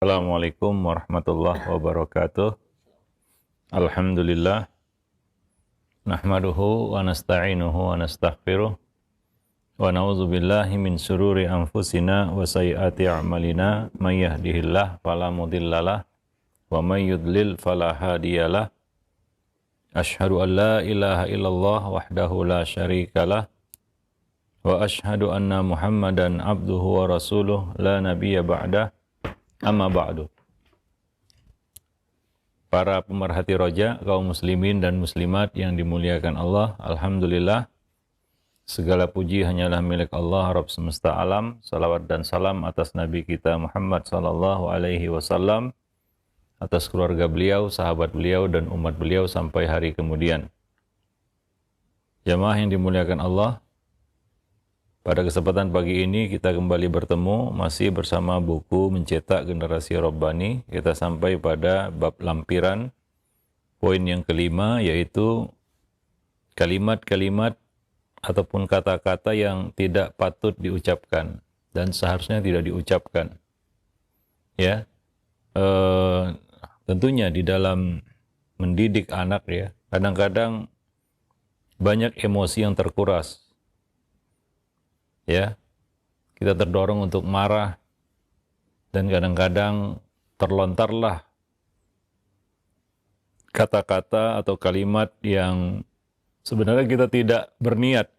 Assalamualaikum warahmatullahi wabarakatuh. Alhamdulillah. Nahmaduhu wa nasta'inuhu wa nastaghfiruh. Wa na'udzu billahi min syururi anfusina wa sayyiati a'malina. May yahdihillahu fala mudhillalah wa may yudlil fala hadiyalah. Asyhadu an la ilaha illallah wahdahu la syarikalah wa asyhadu anna Muhammadan abduhu wa rasuluh la nabiyya ba'dah. Amma ba'du. Para pemerhati roja, kaum muslimin dan muslimat yang dimuliakan Allah, alhamdulillah, segala puji hanyalah milik Allah, Rabb semesta alam. Salawat dan salam atas Nabi kita Muhammad sallallahu alaihi wasallam, atas keluarga beliau, sahabat beliau, dan umat beliau sampai hari kemudian. Jamaah yang dimuliakan Allah, pada kesempatan pagi ini kita kembali bertemu masih bersama buku Mencetak Generasi Rabbani. Kita sampai pada bab lampiran, poin yang kelima, yaitu kalimat-kalimat ataupun kata-kata yang tidak patut diucapkan dan seharusnya tidak diucapkan. Ya, tentunya di dalam mendidik anak, ya, kadang-kadang banyak emosi yang terkuras. Ya, kita terdorong untuk marah dan kadang-kadang terlontarlah kata-kata atau kalimat yang sebenarnya kita tidak berniat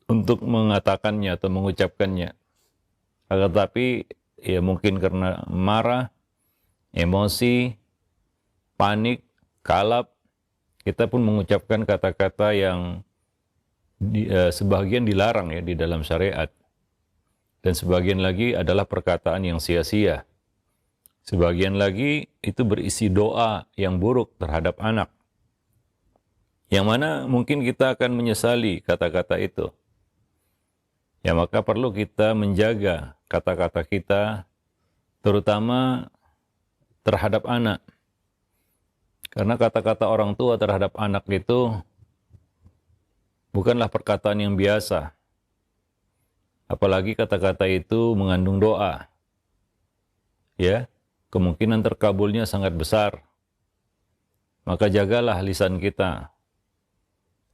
untuk mengatakannya atau mengucapkannya. Tetapi ya mungkin karena marah, emosi, panik, kalap, kita pun mengucapkan kata-kata yang sebagian dilarang ya di dalam syariat, dan sebagian lagi adalah perkataan yang sia-sia. Sebagian lagi itu berisi doa yang buruk terhadap anak, yang mana mungkin kita akan menyesali kata-kata itu. Ya, maka perlu kita menjaga kata-kata kita, terutama terhadap anak. Karena kata-kata orang tua terhadap anak itu bukanlah perkataan yang biasa. Apalagi kata-kata itu mengandung doa. Ya, kemungkinan terkabulnya sangat besar. Maka jagalah lisan kita.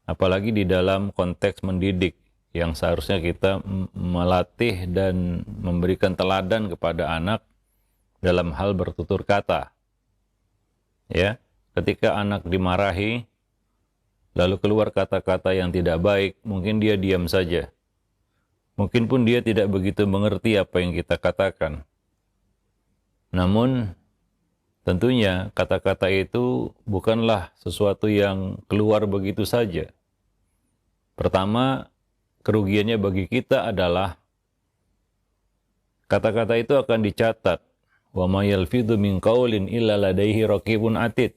Apalagi di dalam konteks mendidik, yang seharusnya kita melatih dan memberikan teladan kepada anak dalam hal bertutur kata. Ya, ketika anak dimarahi, lalu keluar kata-kata yang tidak baik, mungkin dia diam saja. Mungkin pun dia tidak begitu mengerti apa yang kita katakan. Namun, tentunya kata-kata itu bukanlah sesuatu yang keluar begitu saja. Pertama, kerugiannya bagi kita adalah kata-kata itu akan dicatat. Wa ma yalfidhu min qaulin illa ladaihi raqibun atid.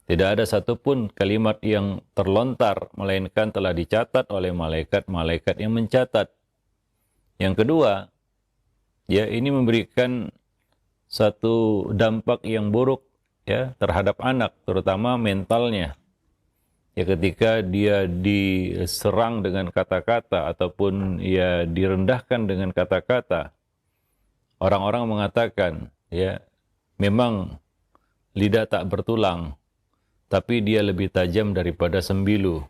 Tidak ada satupun kalimat yang terlontar, melainkan telah dicatat oleh malaikat-malaikat yang mencatat. Yang kedua, ya, ini memberikan satu dampak yang buruk ya terhadap anak, terutama mentalnya. Ya, ketika dia diserang dengan kata-kata ataupun ya direndahkan dengan kata-kata, orang-orang mengatakan, ya, memang lidah tak bertulang, tapi dia lebih tajam daripada sembilu.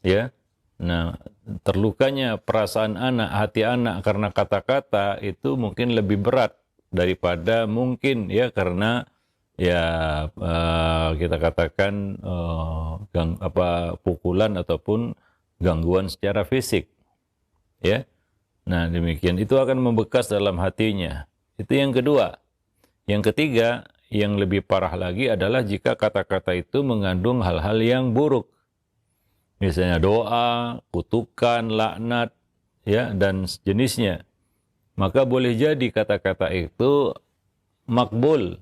Ya. Nah, terlukanya perasaan anak, hati anak karena kata-kata itu mungkin lebih berat daripada mungkin ya karena ya kita katakan pukulan ataupun gangguan secara fisik. Ya. Nah, demikian itu akan membekas dalam hatinya. Itu yang kedua. Yang ketiga, yang lebih parah lagi adalah jika kata-kata itu mengandung hal-hal yang buruk. Misalnya doa, kutukan, laknat, ya, dan sejenisnya. Maka boleh jadi kata-kata itu makbul,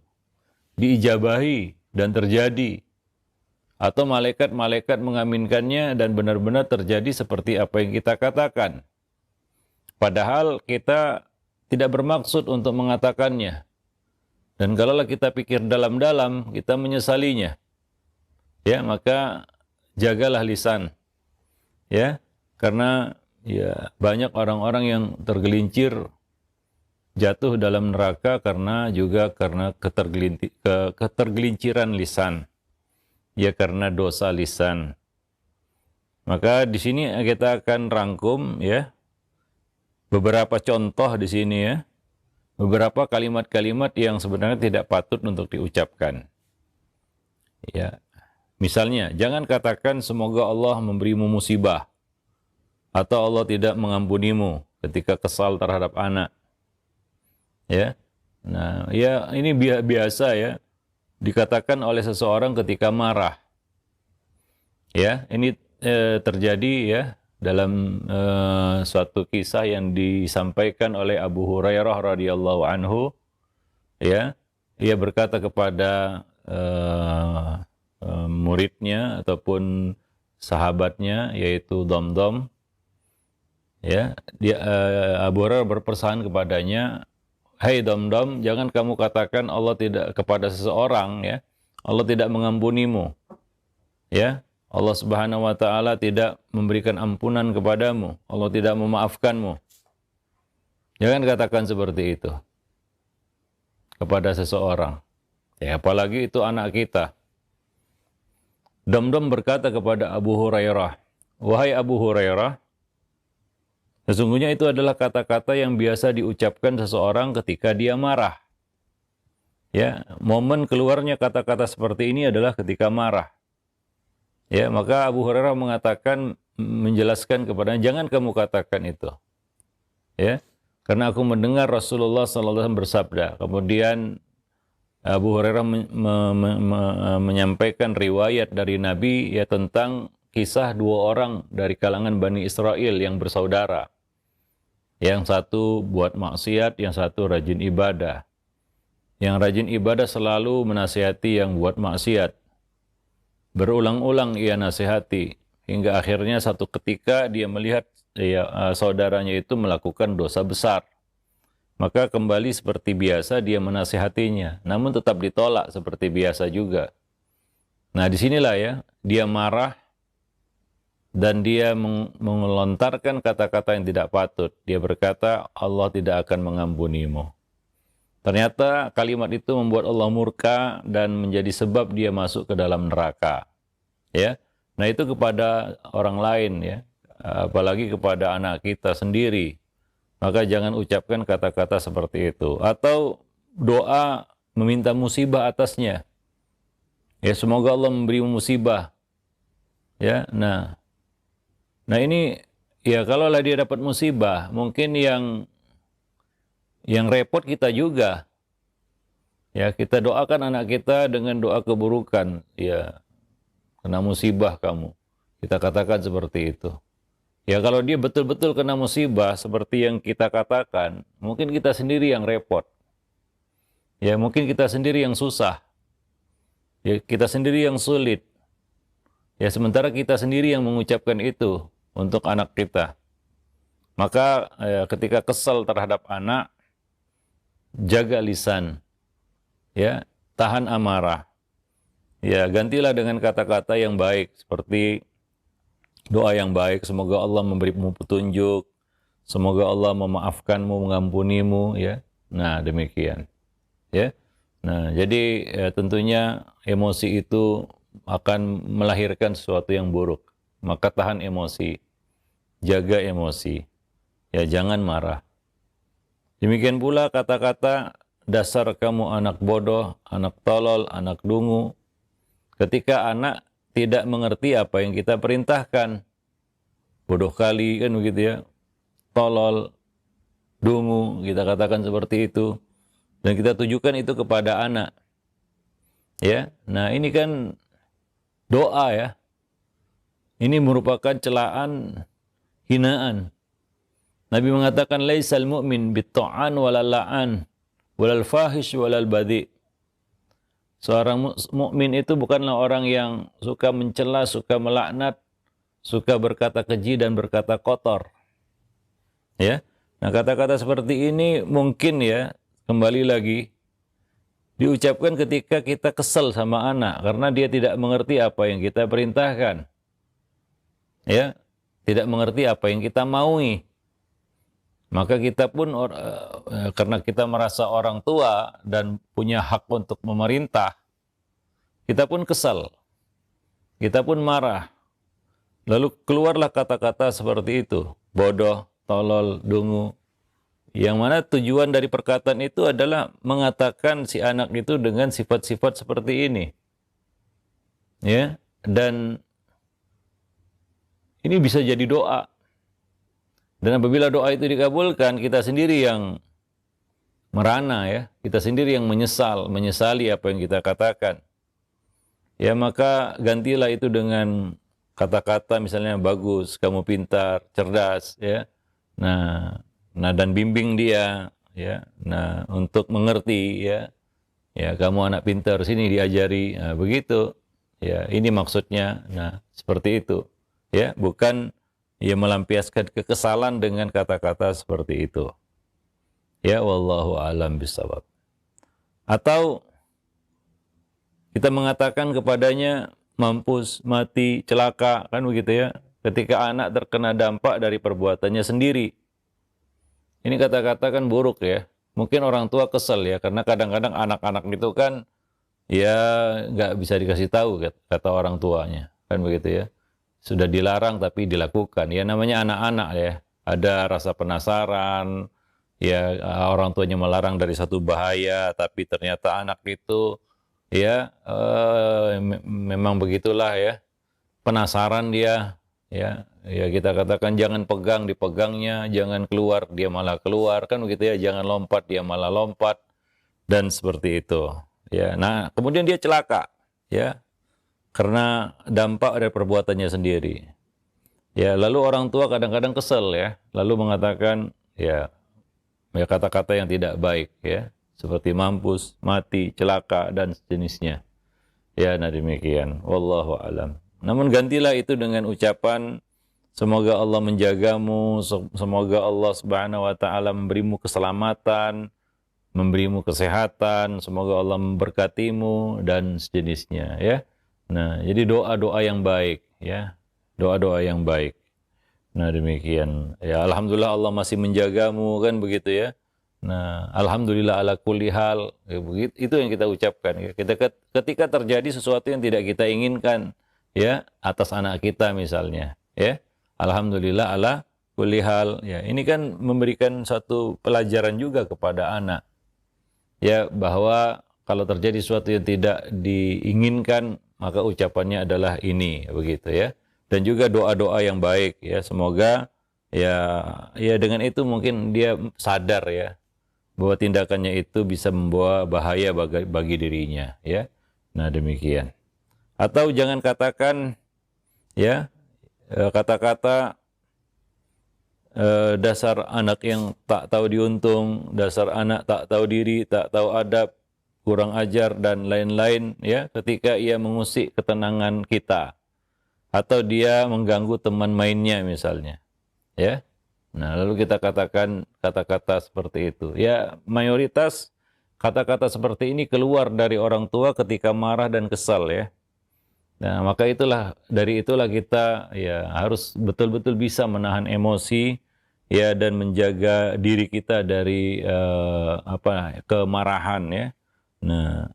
diijabahi, dan terjadi. Atau malaikat-malaikat mengaminkannya dan benar-benar terjadi seperti apa yang kita katakan. Padahal kita tidak bermaksud untuk mengatakannya. Dan kalaulah kita pikir dalam-dalam, kita menyesalinya. Ya, maka jagalah lisan. Ya, karena ya banyak orang-orang yang tergelincir jatuh dalam neraka karena ketergelinciran lisan. Ya, karena dosa lisan. Maka di sini kita akan rangkum ya beberapa contoh di sini ya. Beberapa kalimat-kalimat yang sebenarnya tidak patut untuk diucapkan. Ya. Misalnya, jangan katakan semoga Allah memberimu musibah atau Allah tidak mengampunimu ketika kesal terhadap anak. Ya. Nah, ya ini biasa ya dikatakan oleh seseorang ketika marah. Ya, ini terjadi ya dalam suatu kisah yang disampaikan oleh Abu Hurairah radhiyallahu anhu. Ya, ia berkata kepada muridnya ataupun sahabatnya yaitu Damdam. Ya, Abu Hurairah berpesan kepadanya, "Hai Damdam, jangan kamu katakan Allah tidak kepada seseorang ya, Allah tidak mengampunimu." Ya, Allah Subhanahu wa taala tidak memberikan ampunan kepadamu, Allah tidak memaafkanmu. Jangan katakan seperti itu kepada seseorang. Ya, apalagi itu anak kita. Damdam berkata kepada Abu Hurairah, "Wahai Abu Hurairah, sesungguhnya itu adalah kata-kata yang biasa diucapkan seseorang ketika dia marah." Ya, momen keluarnya kata-kata seperti ini adalah ketika marah. Ya, maka Abu Hurairah mengatakan, menjelaskan kepadanya, jangan kamu katakan itu. Ya, karena aku mendengar Rasulullah SAW bersabda. Kemudian Abu Hurairah menyampaikan riwayat dari Nabi ya tentang kisah dua orang dari kalangan Bani Israel yang bersaudara. Yang satu buat maksiat, yang satu rajin ibadah. Yang rajin ibadah selalu menasihati yang buat maksiat. Berulang-ulang ia nasihati hingga akhirnya satu ketika dia melihat saudaranya itu melakukan dosa besar. Maka kembali seperti biasa dia menasihatinya, namun tetap ditolak seperti biasa juga. Nah, disinilah ya dia marah dan dia melontarkan kata-kata yang tidak patut. Dia berkata, Allah tidak akan mengampunimu. Ternyata kalimat itu membuat Allah murka dan menjadi sebab dia masuk ke dalam neraka. Ya. Nah, itu kepada orang lain ya, apalagi kepada anak kita sendiri. Maka jangan ucapkan kata-kata seperti itu atau doa meminta musibah atasnya. Ya, semoga Allah memberi musibah. Ya, nah ini ya kalau dia dapat musibah, mungkin yang repot kita juga. Ya, kita doakan anak kita dengan doa keburukan. Ya, kena musibah kamu. Kita katakan seperti itu. Ya, kalau dia betul-betul kena musibah seperti yang kita katakan, mungkin kita sendiri yang repot. Ya, mungkin kita sendiri yang susah. Ya, kita sendiri yang sulit. Ya, sementara kita sendiri yang mengucapkan itu untuk anak kita. Maka ketika kesal terhadap anak, jaga lisan, ya, tahan amarah, ya, gantilah dengan kata-kata yang baik seperti doa yang baik. Semoga Allah memberimu petunjuk, semoga Allah memaafkanmu, mengampunimu, ya. Nah, demikian, ya. Nah, jadi tentunya emosi itu akan melahirkan sesuatu yang buruk. Maka tahan emosi, jaga emosi, ya, jangan marah. Demikian pula kata-kata dasar kamu anak bodoh, anak tolol, anak dungu. Ketika anak tidak mengerti apa yang kita perintahkan. Bodoh kali kan begitu ya. Tolol, dungu, kita katakan seperti itu. Dan kita tujukan itu kepada anak. Ya. Nah, ini kan doa ya. Ini merupakan celaan, hinaan. Nabi mengatakan laisal mu'min bitta'an walal la'an walal fahish walal badhi. Seorang mukmin itu bukanlah orang yang suka mencela, suka melaknat, suka berkata keji dan berkata kotor. Ya. Nah, kata-kata seperti ini mungkin ya kembali lagi diucapkan ketika kita kesal sama anak karena dia tidak mengerti apa yang kita perintahkan. Ya, tidak mengerti apa yang kita maui. Maka kita pun karena kita merasa orang tua dan punya hak untuk memerintah, kita pun kesal, kita pun marah. Lalu keluarlah kata-kata seperti itu, bodoh, tolol, dungu. Yang mana tujuan dari perkataan itu adalah mengatakan si anak itu dengan sifat-sifat seperti ini. Ya, dan ini bisa jadi doa. Dan apabila doa itu dikabulkan, kita sendiri yang merana ya, kita sendiri yang menyesali apa yang kita katakan. Ya maka gantilah itu dengan kata-kata misalnya bagus, kamu pintar, cerdas ya. Nah, dan bimbing dia ya. Nah, untuk mengerti ya. Ya, kamu anak pintar, sini diajari. Nah, begitu. Ya, ini maksudnya. Nah, seperti itu. Ya, bukan ia melampiaskan kekesalan dengan kata-kata seperti itu. Ya, wallahu a'lam bishawab. Atau kita mengatakan kepadanya mampus, mati, celaka, kan begitu ya. Ketika anak terkena dampak dari perbuatannya sendiri. Ini kata-kata kan buruk ya. Mungkin orang tua kesel ya, karena kadang-kadang anak-anak itu kan ya nggak bisa dikasih tahu kata orang tuanya, kan begitu ya. Sudah dilarang tapi dilakukan. Ya namanya anak-anak ya. Ada rasa penasaran, ya orang tuanya melarang dari satu bahaya, tapi ternyata anak itu ya memang begitulah ya. Penasaran dia, ya. Ya kita katakan jangan pegang, dipegangnya, jangan keluar, dia malah keluar, kan begitu ya. Jangan lompat, dia malah lompat, dan seperti itu. Ya, nah kemudian dia celaka, ya. Karena dampak dari perbuatannya sendiri. Ya, lalu orang tua kadang-kadang kesel ya, lalu mengatakan ya kata-kata yang tidak baik ya, seperti mampus, mati, celaka dan sejenisnya. Ya, nah demikian. Wallahu alam. Namun gantilah itu dengan ucapan semoga Allah menjagamu, semoga Allah Subhanahu wa taala memberimu keselamatan, memberimu kesehatan, semoga Allah memberkatimu dan sejenisnya ya. Nah, jadi doa-doa yang baik ya. Doa-doa yang baik. Nah, demikian. Ya, alhamdulillah Allah masih menjagamu kan begitu ya. Nah, alhamdulillah ala kulli hal. Ya, begitu itu yang kita ucapkan ya. Ketika terjadi sesuatu yang tidak kita inginkan ya atas anak kita misalnya ya. Alhamdulillah ala kulli hal. Ya, ini kan memberikan satu pelajaran juga kepada anak. Ya, bahwa kalau terjadi sesuatu yang tidak diinginkan, maka ucapannya adalah ini, begitu ya. Dan juga doa-doa yang baik ya, semoga ya dengan itu mungkin dia sadar ya bahwa tindakannya itu bisa membawa bahaya bagi dirinya ya. Nah, demikian. Atau jangan katakan ya kata-kata dasar anak yang tak tahu diuntung, dasar anak tak tahu diri, tak tahu adab, kurang ajar dan lain-lain ya, ketika ia mengusik ketenangan kita atau dia mengganggu teman mainnya misalnya ya. Nah, lalu kita katakan kata-kata seperti itu ya. Mayoritas kata-kata seperti ini keluar dari orang tua ketika marah dan kesal ya. Nah, maka dari itulah kita ya harus betul-betul bisa menahan emosi ya dan menjaga diri kita dari kemarahan ya. Nah,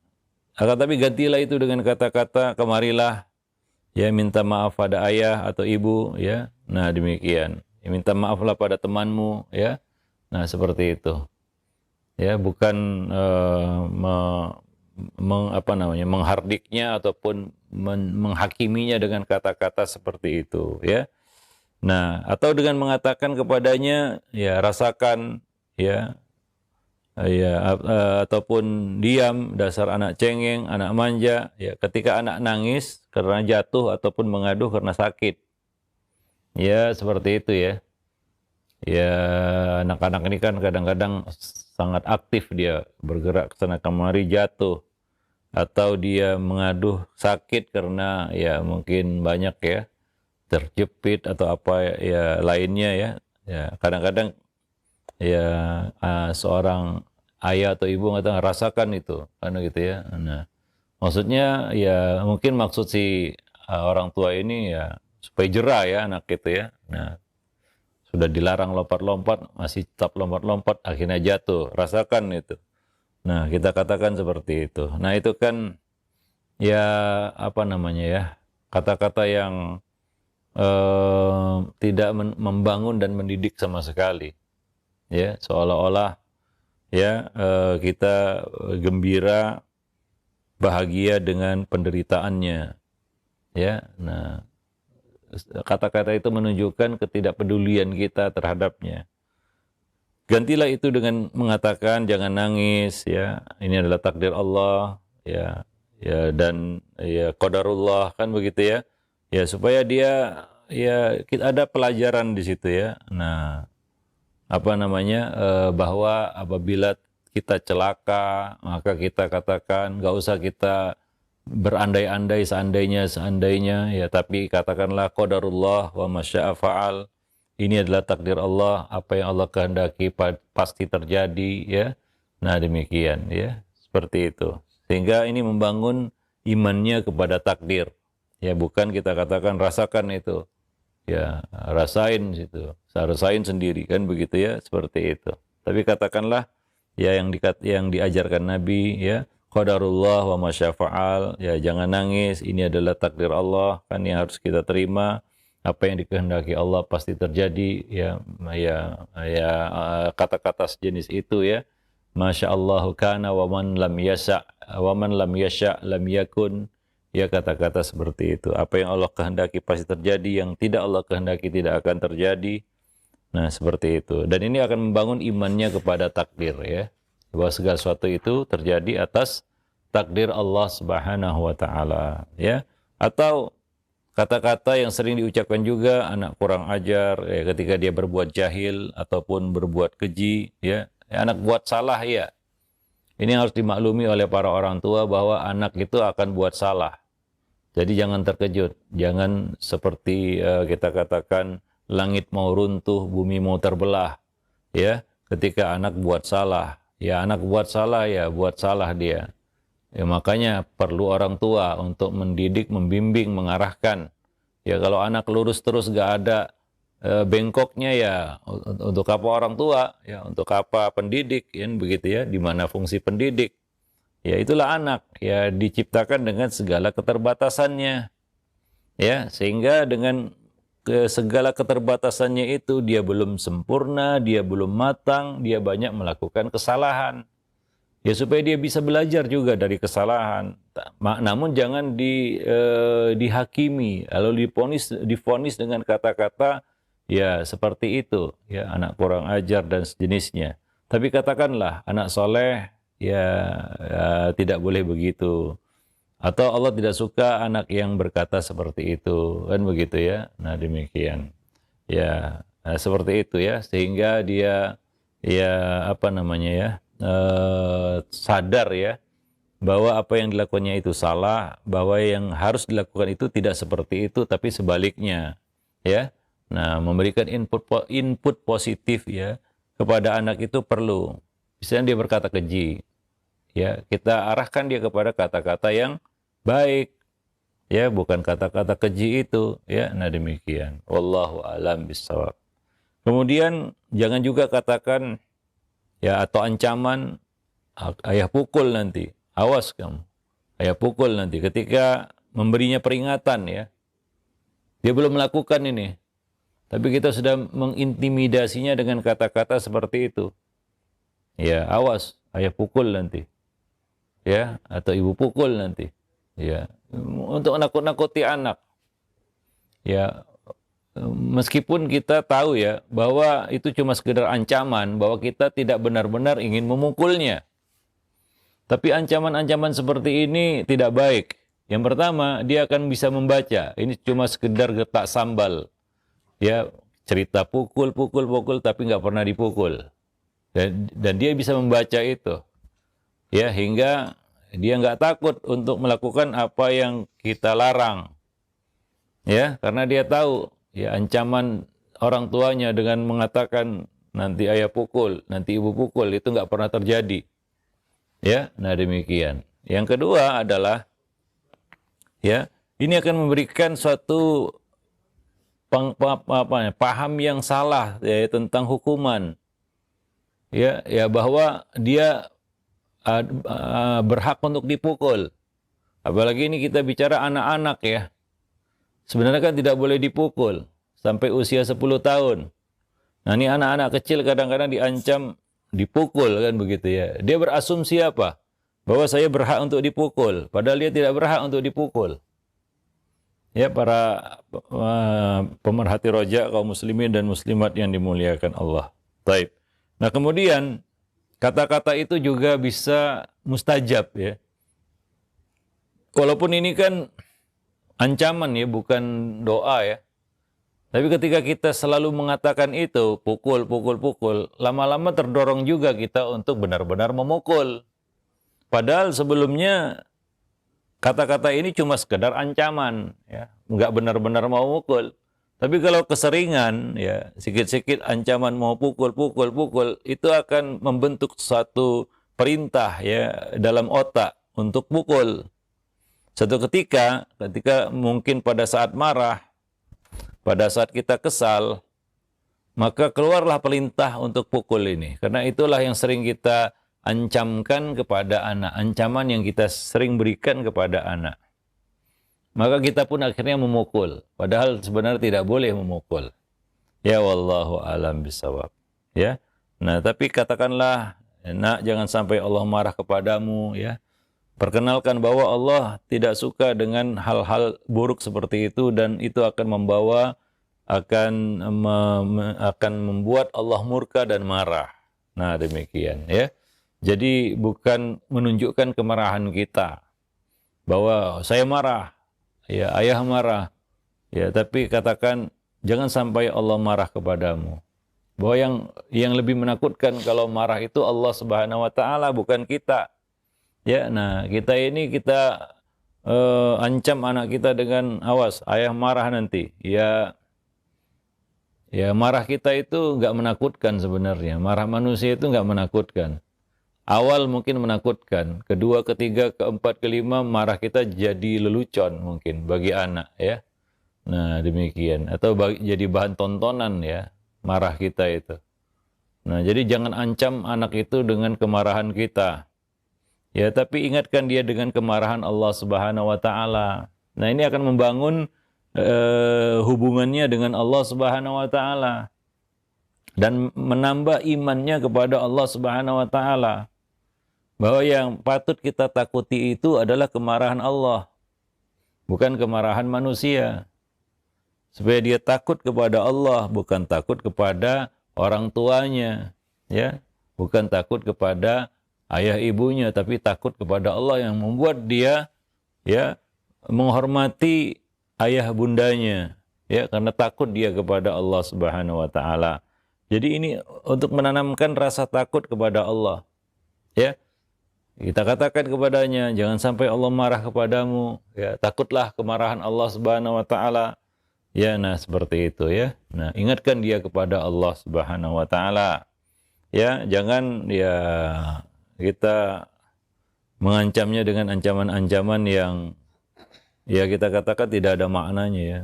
akan tapi gantilah itu dengan kata-kata kemarilah ya, minta maaf pada ayah atau ibu ya. Nah, demikian. Ya, minta maaflah pada temanmu ya. Nah, seperti itu. Ya, bukan menghardiknya ataupun menghakiminya dengan kata-kata seperti itu ya. Nah, atau dengan mengatakan kepadanya ya rasakan ya ataupun diam, dasar anak cengeng, anak manja ya, ketika anak nangis karena jatuh ataupun mengaduh karena sakit. Ya, seperti itu ya. Ya, anak-anak ini kan kadang-kadang sangat aktif, dia bergerak ke sana kemari, jatuh atau dia mengaduh sakit karena ya mungkin banyak ya terjepit atau apa ya lainnya ya. Ya, kadang-kadang ya seorang ayah atau ibu mengatakan rasakan itu kan gitu ya. Nah, maksudnya ya mungkin maksud si orang tua ini ya supaya jerah ya anak itu ya. Nah, Sudah dilarang lompat-lompat, masih tetap lompat-lompat, akhirnya jatuh. Rasakan itu. Nah, kita katakan seperti itu. Nah, itu kan ya apa namanya ya, kata-kata yang tidak membangun dan mendidik sama sekali. Ya, seolah-olah ya kita gembira, bahagia dengan penderitaannya. Ya, nah kata-kata itu menunjukkan ketidakpedulian kita terhadapnya. Gantilah itu dengan mengatakan jangan nangis, ya. Ini adalah takdir Allah, ya, ya dan ya qadarullah, kan begitu ya. Ya supaya dia ya kita ada pelajaran di situ ya. Nah, apa namanya bahwa apabila kita celaka, maka kita katakan nggak usah kita berandai-andai seandainya ya, tapi katakanlah qadarullah wa masya'a fa'al. Ini adalah takdir Allah, apa yang Allah kehendaki pasti terjadi ya. Nah, demikian ya, seperti itu. Sehingga ini membangun imannya kepada takdir. Ya, bukan kita katakan rasakan itu. Ya, rasain situ. Rasain sendiri kan begitu ya, seperti itu. Tapi katakanlah ya yang diajarkan Nabi ya, qadarullah wa masyafa'al, ya jangan nangis, ini adalah takdir Allah, kan yang harus kita terima, apa yang dikehendaki Allah pasti terjadi ya. Kata-kata sejenis itu ya, Masya Allah kana wa man lam yasha lam yakun, ya kata-kata seperti itu. Apa yang Allah kehendaki pasti terjadi, yang tidak Allah kehendaki tidak akan terjadi. Nah, seperti itu. Dan ini akan membangun imannya kepada takdir ya, bahwa segala sesuatu itu terjadi atas takdir Allah Subhanahu wa taala ya. Atau kata-kata yang sering diucapkan juga, anak kurang ajar ya, ketika dia berbuat jahil ataupun berbuat keji ya. Anak buat salah ya. Ini harus dimaklumi oleh para orang tua bahwa anak itu akan buat salah. Jadi jangan terkejut, jangan seperti kita katakan langit mau runtuh, bumi mau terbelah ya, ketika anak buat salah. Ya, anak buat salah ya, buat salah dia. Ya, makanya perlu orang tua untuk mendidik, membimbing, mengarahkan. Ya, kalau anak lurus terus gak ada bengkoknya ya, untuk apa orang tua? Ya, untuk apa pendidik? Ya, begitu ya, di mana fungsi pendidik? Ya, itulah anak. Ya, diciptakan dengan segala keterbatasannya. Ya, sehingga dengan segala keterbatasannya itu dia belum sempurna, dia belum matang, dia banyak melakukan kesalahan. Ya supaya dia bisa belajar juga dari kesalahan. Namun jangan dihakimi, lalu divonis dengan kata-kata ya seperti itu, ya anak kurang ajar dan sejenisnya. Tapi katakanlah anak soleh ya tidak boleh begitu. Atau Allah tidak suka anak yang berkata seperti itu, kan begitu ya. Nah, demikian. Ya, nah, seperti itu ya, sehingga dia ya apa namanya ya, sadar ya bahwa apa yang dilakukannya itu salah, bahwa yang harus dilakukan itu tidak seperti itu tapi sebaliknya ya. Nah, memberikan input positif ya kepada anak itu perlu. Misalnya dia berkata keji, ya kita arahkan dia kepada kata-kata yang baik, ya bukan kata-kata keji itu, ya. Nah, demikian. Wallahu a'lam bishawab. Kemudian jangan juga katakan ya atau ancaman ayah pukul nanti. Awas kamu. Ayah pukul nanti ketika memberinya peringatan ya. Dia belum melakukan ini. Tapi kita sudah mengintimidasinya dengan kata-kata seperti itu. Ya, awas, ayah pukul nanti. Ya, atau ibu pukul nanti. Ya, untuk nakut-nakuti anak. Ya, meskipun kita tahu ya bahwa itu cuma sekedar ancaman, bahwa kita tidak benar-benar ingin memukulnya. Tapi ancaman-ancaman seperti ini tidak baik. Yang pertama, dia akan bisa membaca. Ini cuma sekedar getak sambal. Ya, cerita pukul, tapi nggak pernah dipukul. Dan dia bisa membaca itu. Ya, hingga dia nggak takut untuk melakukan apa yang kita larang. Ya, karena dia tahu ya ancaman orang tuanya dengan mengatakan nanti ayah pukul, nanti ibu pukul, itu nggak pernah terjadi. Ya, nah demikian. Yang kedua adalah ya, ini akan memberikan suatu paham yang salah ya, tentang hukuman, ya bahwa dia berhak untuk dipukul. Apalagi ini kita bicara anak-anak ya. Sebenarnya kan tidak boleh dipukul sampai usia 10 tahun. Nah ini anak-anak kecil kadang-kadang diancam dipukul kan begitu ya. Dia berasumsi apa? Bahwa saya berhak untuk dipukul. Padahal dia tidak berhak untuk dipukul. Ya para pemerhati roja kaum muslimin dan muslimat yang dimuliakan Allah. Baik. Nah kemudian kata-kata itu juga bisa mustajab ya. Walaupun ini kan ancaman ya, bukan doa ya. Tapi ketika kita selalu mengatakan itu, pukul, lama-lama terdorong juga kita untuk benar-benar memukul. Padahal sebelumnya kata-kata ini cuma sekedar ancaman, ya, nggak benar-benar mau mukul. Tapi kalau keseringan, ya, sikit-sikit ancaman mau pukul, itu akan membentuk suatu perintah ya dalam otak untuk pukul. Suatu ketika mungkin pada saat marah, pada saat kita kesal, maka keluarlah perintah untuk pukul ini. Karena itulah yang sering kita ancamkan kepada anak, ancaman yang kita sering berikan kepada anak. Maka kita pun akhirnya memukul, padahal sebenarnya tidak boleh memukul. Ya wallahu alam bisawab. Ya. Nah, tapi katakanlah, nak, jangan sampai Allah marah kepadamu, ya. Perkenalkan bahwa Allah tidak suka dengan hal-hal buruk seperti itu, dan itu akan membuat Allah murka dan marah. Nah, demikian ya. Jadi bukan menunjukkan kemarahan kita bahwa saya marah, ya ayah marah, ya, tapi katakan jangan sampai Allah marah kepadamu. Bahwa yang lebih menakutkan kalau marah itu Allah Subhanahu wa taala, bukan kita. Ya, nah kita ancam anak kita dengan awas, ayah marah nanti. Ya marah kita itu nggak menakutkan sebenarnya. Marah manusia itu nggak menakutkan. Awal mungkin menakutkan, kedua, ketiga, keempat, kelima marah kita jadi lelucon mungkin bagi anak ya. Nah demikian, atau jadi bahan tontonan ya marah kita itu. Nah jadi jangan ancam anak itu dengan kemarahan kita. Ya, tapi ingatkan dia dengan kemarahan Allah Subhanahu wa taala. Nah, ini akan membangun hubungannya dengan Allah Subhanahu wa taala dan menambah imannya kepada Allah Subhanahu wa taala. Bahwa yang patut kita takuti itu adalah kemarahan Allah, bukan kemarahan manusia. Supaya dia takut kepada Allah, bukan takut kepada orang tuanya, ya. Bukan takut kepada ayah ibunya, tapi takut kepada Allah yang membuat dia ya menghormati ayah bundanya, ya, karena takut dia kepada Allah Subhanahu wa taala. Jadi ini untuk menanamkan rasa takut kepada Allah. Ya. Kita katakan kepadanya, jangan sampai Allah marah kepadamu, ya, takutlah kemarahan Allah Subhanahu wa taala. Ya, nah seperti itu ya. Nah, ingatkan dia kepada Allah Subhanahu wa taala. Ya, jangan ya kita mengancamnya dengan ancaman-ancaman yang ya kita katakan tidak ada maknanya ya.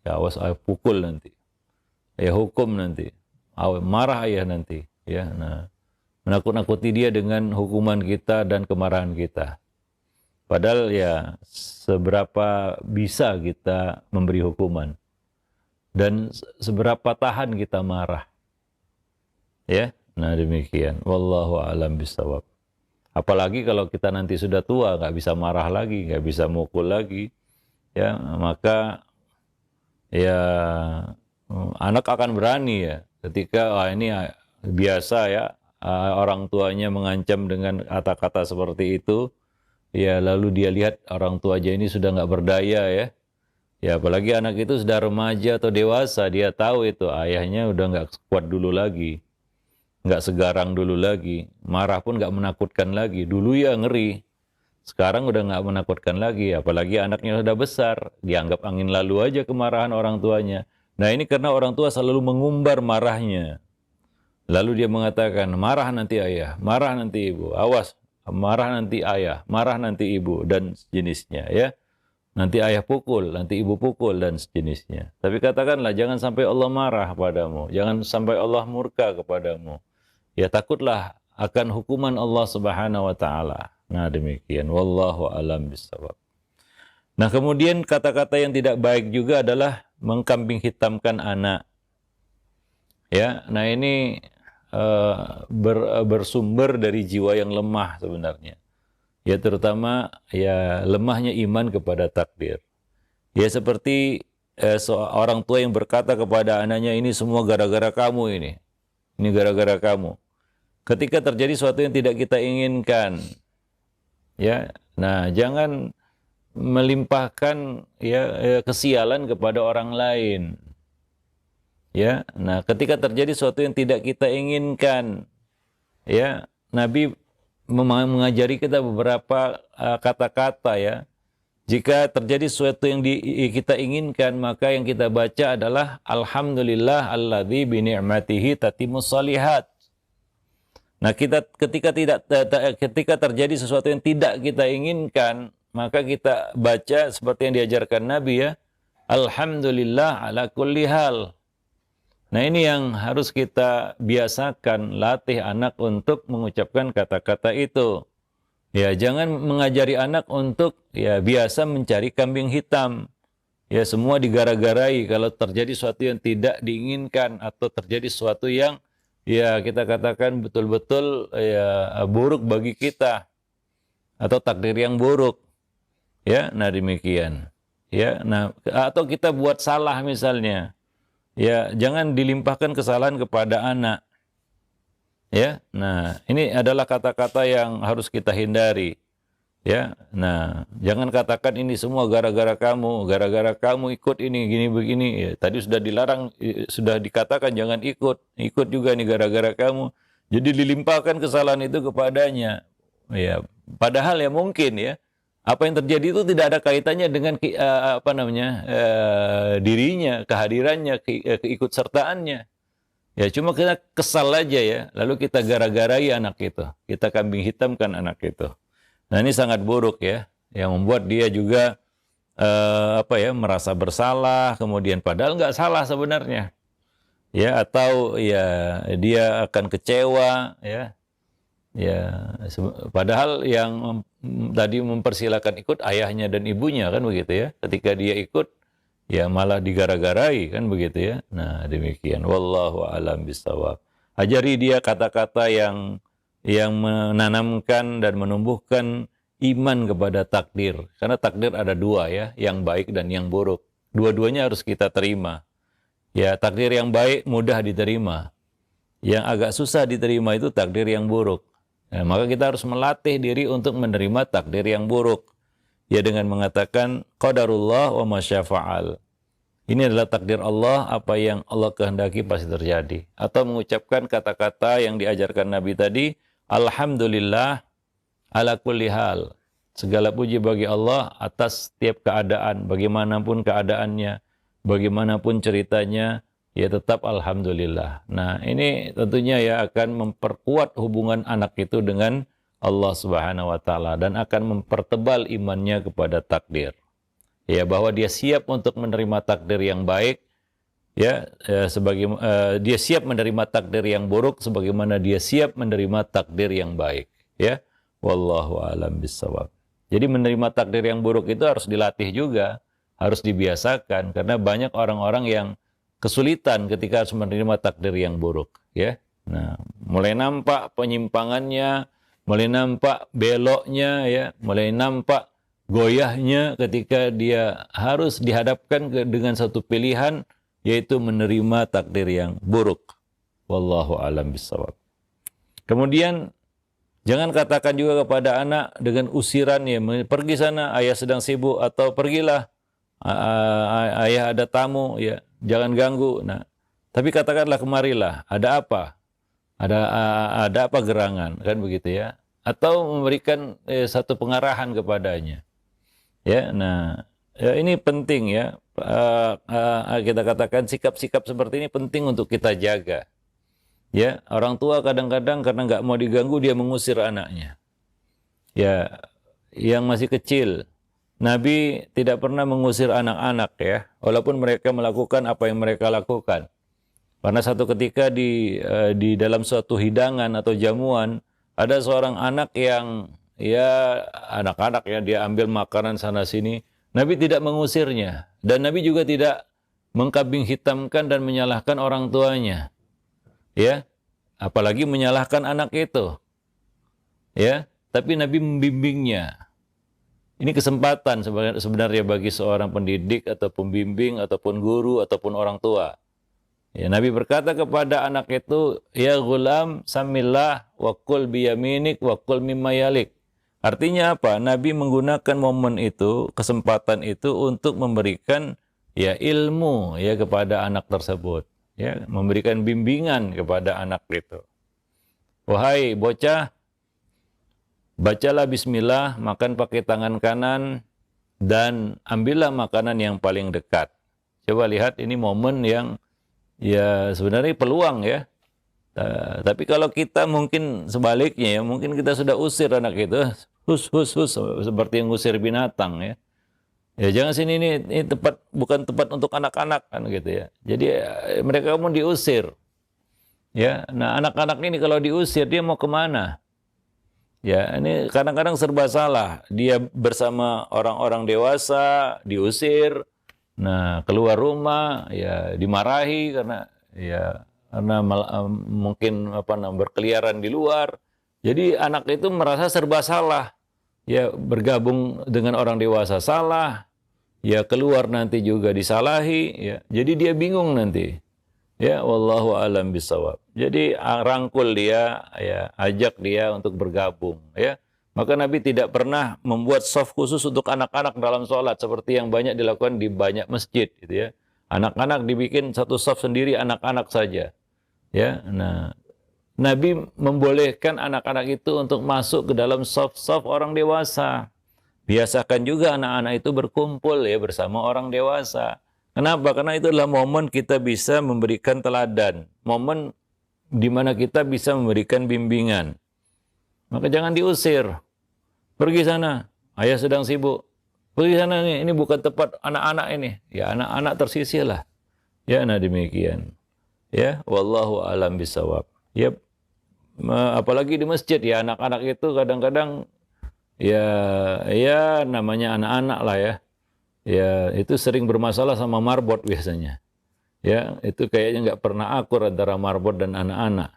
Ya awas ayah pukul nanti. Ya hukum nanti. Marah ayah nanti. Ya, nah menakut-nakuti dia dengan hukuman kita dan kemarahan kita. Padahal ya seberapa bisa kita memberi hukuman dan seberapa tahan kita marah. Ya, nah demikian. Wallahu a'lam bishawab. Apalagi kalau kita nanti sudah tua, nggak bisa marah lagi, nggak bisa mukul lagi, ya maka ya anak akan berani ya ketika ini biasa ya orang tuanya mengancam dengan kata-kata seperti itu, ya lalu dia lihat orang tua aja ini sudah nggak berdaya ya. Ya apalagi anak itu sudah remaja atau dewasa, dia tahu itu ayahnya udah nggak kuat dulu lagi, nggak segarang dulu lagi, marah pun nggak menakutkan lagi. Dulu ya ngeri, sekarang udah nggak menakutkan lagi. Apalagi anaknya sudah besar, dianggap angin lalu aja kemarahan orang tuanya. Nah ini karena orang tua selalu mengumbar marahnya. Lalu dia mengatakan, marah nanti ayah, marah nanti ibu, awas, marah nanti ayah, marah nanti ibu, dan jenisnya ya. nanti ayah pukul, nanti ibu pukul dan sejenisnya. Tapi katakanlah jangan sampai Allah marah padamu, jangan sampai Allah murka kepadamu. Ya takutlah akan hukuman Allah Subhanahu wa taala. Nah, demikian, wallahu alam bissawab. Nah, kemudian kata-kata yang tidak baik juga adalah mengkambing hitamkan anak. Ya, nah ini bersumber dari jiwa yang lemah sebenarnya. Ya terutama ya lemahnya iman kepada takdir. Ya seperti seorang tua yang berkata kepada anaknya, ini semua gara-gara kamu ini. Ini gara-gara kamu. Ketika terjadi sesuatu yang tidak kita inginkan, ya, nah jangan melimpahkan ya kesialan kepada orang lain. Ya, nah ketika terjadi sesuatu yang tidak kita inginkan, ya Nabi mengajari kita beberapa kata-kata ya. Jika terjadi sesuatu yang kita inginkan, maka yang kita baca adalah Alhamdulillah alladzi bi ni'matihi tatimmus shalihat. Nah, ketika terjadi sesuatu yang tidak kita inginkan, maka kita baca seperti yang diajarkan Nabi ya, Alhamdulillah ala kulli hal. Nah, ini yang harus kita biasakan, latih anak untuk mengucapkan kata-kata itu. Ya, jangan mengajari anak untuk ya biasa mencari kambing hitam. Ya, semua digara-garai kalau terjadi sesuatu yang tidak diinginkan atau terjadi sesuatu yang ya kita katakan betul-betul ya buruk bagi kita atau takdir yang buruk. Ya, nah demikian. Ya, nah atau kita buat salah misalnya. Ya, jangan dilimpahkan kesalahan kepada anak. Ya, nah ini adalah kata-kata yang harus kita hindari. Ya, nah jangan katakan ini semua gara-gara kamu ikut ini gini begini. Ya, tadi sudah dilarang, sudah dikatakan jangan ikut juga nih gara-gara kamu. Jadi dilimpahkan kesalahan itu kepadanya. Ya, padahal ya mungkin ya. Apa yang terjadi itu tidak ada kaitannya dengan dirinya, kehadirannya, keikutsertaannya. Ya cuma kita kesal aja ya, lalu kita gara-garai anak itu, kita kambing hitamkan anak itu. Nah ini sangat buruk ya, yang membuat dia juga merasa bersalah, kemudian padahal nggak salah sebenarnya. Ya atau ya dia akan kecewa ya. Ya, padahal yang tadi mempersilahkan ikut ayahnya dan ibunya kan begitu ya. Ketika dia ikut, ya malah digara-garai kan begitu ya. Nah demikian. Wallahu a'lam bishawab. Ajari dia kata-kata yang menanamkan dan menumbuhkan iman kepada takdir. Karena takdir ada dua ya, yang baik dan yang buruk. Dua-duanya harus kita terima. Ya takdir yang baik mudah diterima. Yang agak susah diterima itu takdir yang buruk. Nah, maka kita harus melatih diri untuk menerima takdir yang buruk. Ya dengan mengatakan qadarullah wa masyafa'al. Ini adalah takdir Allah, apa yang Allah kehendaki pasti terjadi. Atau mengucapkan kata-kata yang diajarkan Nabi tadi, Alhamdulillah ala kulli hal. Segala puji bagi Allah atas setiap keadaan, bagaimanapun keadaannya, bagaimanapun ceritanya, ya tetap Alhamdulillah. Nah ini tentunya ya akan memperkuat hubungan anak itu dengan Allah Subhanahu wa Ta'ala dan akan mempertebal imannya kepada takdir. Ya bahwa dia siap untuk menerima takdir yang baik, ya dia siap menerima takdir yang buruk sebagaimana dia siap menerima takdir yang baik. Ya, wallahu a'lam bishawab. Jadi menerima takdir yang buruk itu harus dilatih juga, harus dibiasakan karena banyak orang-orang yang kesulitan ketika harus menerima takdir yang buruk, ya. Nah, mulai nampak penyimpangannya, mulai nampak beloknya, ya, mulai nampak goyahnya ketika dia harus dihadapkan dengan satu pilihan, yaitu menerima takdir yang buruk. Wallahu a'lam bishawab. Kemudian jangan katakan juga kepada anak dengan usiran ya, pergi sana, ayah sedang sibuk, atau pergilah, ayah ada tamu, ya. Jangan ganggu. Nah, tapi katakanlah kemarilah. Ada apa? Ada apa gerangan? Kan begitu ya? Atau memberikan satu pengarahan kepadanya. Ya, nah ya ini penting ya. Kita katakan sikap-sikap seperti ini penting untuk kita jaga. Ya, orang tua kadang-kadang karena nggak mau diganggu dia mengusir anaknya. Ya, yang masih kecil. Nabi tidak pernah mengusir anak-anak ya, walaupun mereka melakukan apa yang mereka lakukan. Karena satu ketika di dalam suatu hidangan atau jamuan ada seorang anak yang ya anak-anak ya dia ambil makanan sana sini. Nabi tidak mengusirnya dan Nabi juga tidak mengkambing hitamkan dan menyalahkan orang tuanya. Ya, apalagi menyalahkan anak itu. Ya, tapi Nabi membimbingnya. Ini kesempatan sebenarnya bagi seorang pendidik atau pembimbing ataupun guru ataupun orang tua. Ya, Nabi berkata kepada anak itu, "Ya gulam, samillah wa kul biyaminik wa kul mimma yalik." Artinya apa? Nabi menggunakan momen itu, kesempatan itu untuk memberikan ya ilmu ya kepada anak tersebut, ya, memberikan bimbingan kepada anak itu. Wahai bocah, bacalah bismillah, makan pakai tangan kanan dan ambillah makanan yang paling dekat. Coba lihat ini momen yang ya sebenarnya peluang ya. Tapi kalau kita mungkin sebaliknya ya, mungkin kita sudah usir anak itu, hus seperti yang ngusir binatang ya. Ya jangan sini ini tempat bukan tempat untuk anak-anak kan gitu ya. Jadi mereka mau diusir. Ya, nah anak-anak ini kalau diusir dia mau kemana? Ya, ini kadang-kadang serba salah. Dia bersama orang-orang dewasa diusir. Nah, keluar rumah ya dimarahi karena mungkin berkeliaran di luar. Jadi anak itu merasa serba salah. Ya bergabung dengan orang dewasa salah. Ya keluar nanti juga disalahi. Ya, jadi dia bingung nanti. Ya, wallahu alam bisawab. Jadi rangkul dia, ya ajak dia untuk bergabung. Ya, maka Nabi tidak pernah membuat shaf khusus untuk anak-anak dalam sholat seperti yang banyak dilakukan di banyak masjid. Gitu ya. Anak-anak dibikin satu shaf sendiri anak-anak saja. Ya, nah Nabi membolehkan anak-anak itu untuk masuk ke dalam shaf-shaf orang dewasa. Biasakan juga anak-anak itu berkumpul ya bersama orang dewasa. Kenapa? Karena itu adalah momen kita bisa memberikan teladan. Momen di mana kita bisa memberikan bimbingan. Maka jangan diusir. Pergi sana, ayah sedang sibuk. Pergi sana nih, ini bukan tempat anak-anak ini. Ya anak-anak tersisih lah. Ya, nah demikian. Ya, wallahu alam bisawab. Ya, apalagi di masjid ya anak-anak itu kadang-kadang ya namanya anak-anak lah ya. Ya, itu sering bermasalah sama marbot biasanya. Ya, itu kayaknya nggak pernah akur antara marbot dan anak-anak.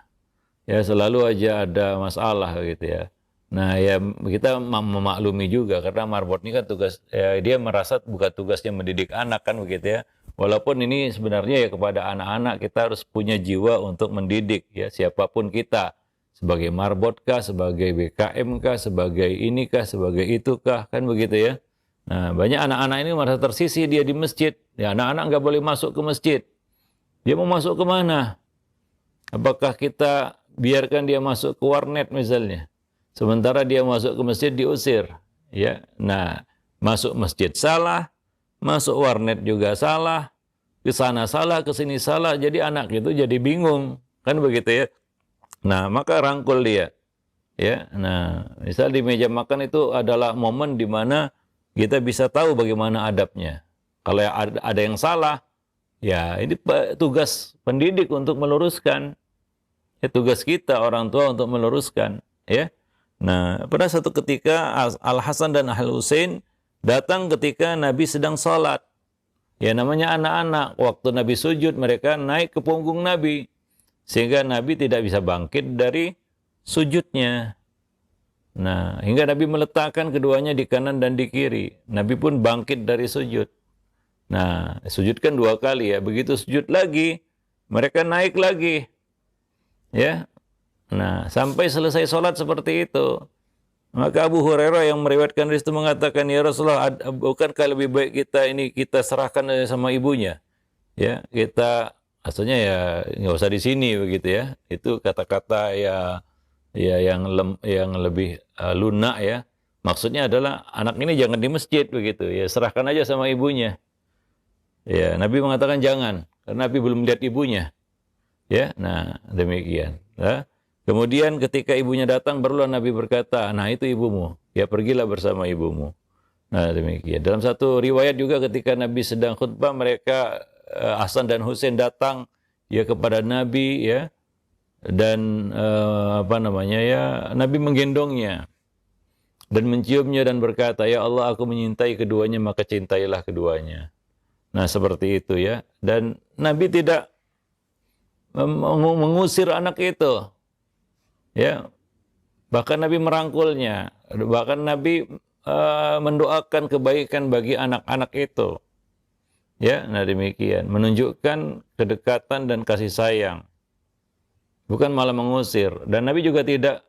Ya, selalu aja ada masalah gitu ya. Nah, ya kita memaklumi juga karena marbot ini kan tugas ya, dia merasa bukan tugasnya mendidik anak kan begitu ya. Walaupun ini sebenarnya ya kepada anak-anak kita harus punya jiwa untuk mendidik ya siapapun kita. Sebagai marbot kah, sebagai BKM kah, sebagai ini kah, sebagai itu kah, kan begitu ya. Nah, banyak anak-anak ini merasa tersisih dia di masjid. Ya, anak-anak nggak boleh masuk ke masjid. Dia mau masuk ke mana? Apakah kita biarkan dia masuk ke warnet misalnya? Sementara dia masuk ke masjid diusir. Ya, nah masuk masjid salah, masuk warnet juga salah, ke sana salah, ke sini salah. Jadi anak itu jadi bingung, kan begitu ya? Nah, maka rangkul dia. Ya, nah misal di meja makan itu adalah momen di mana kita bisa tahu bagaimana adabnya. Kalau ada yang salah, ya ini tugas pendidik untuk meluruskan. Ya, tugas kita orang tua untuk meluruskan. Ya. Nah, pada satu ketika Al-Hasan dan Al-Husain datang ketika Nabi sedang sholat. Ya namanya anak-anak. Waktu Nabi sujud mereka naik ke punggung Nabi. Sehingga Nabi tidak bisa bangkit dari sujudnya. Nah, hingga Nabi meletakkan keduanya di kanan dan di kiri. Nabi pun bangkit dari sujud. Nah, sujud kan 2 kali ya. Begitu sujud lagi, mereka naik lagi. Ya. Nah, sampai selesai sholat seperti itu. Maka Abu Hurairah yang meriwayatkan itu mengatakan, "Ya Rasulullah, bukankah lebih baik kita serahkan sama ibunya?" Ya, kita asalnya ya nggak usah di sini begitu ya. Itu kata-kata ya yang lebih lunak ya. Maksudnya adalah anak ini jangan di masjid begitu ya, serahkan aja sama ibunya. Ya, Nabi mengatakan jangan karena Nabi belum lihat ibunya. Ya, nah demikian. Ya. Kemudian ketika ibunya datang barulah Nabi berkata, "Nah itu ibumu. Ya pergilah bersama ibumu." Nah, demikian. Dalam satu riwayat juga ketika Nabi sedang khutbah, mereka Hasan dan Husain datang ya kepada Nabi ya, dan apa namanya ya, Nabi menggendongnya dan menciumnya dan berkata, "Ya Allah, aku menyintai keduanya, maka cintailah keduanya." Nah, seperti itu ya. Dan Nabi tidak mengusir anak itu. Ya, bahkan Nabi merangkulnya, bahkan Nabi mendoakan kebaikan bagi anak-anak itu. Ya, nah demikian, menunjukkan kedekatan dan kasih sayang. Bukan malah mengusir. Dan Nabi juga tidak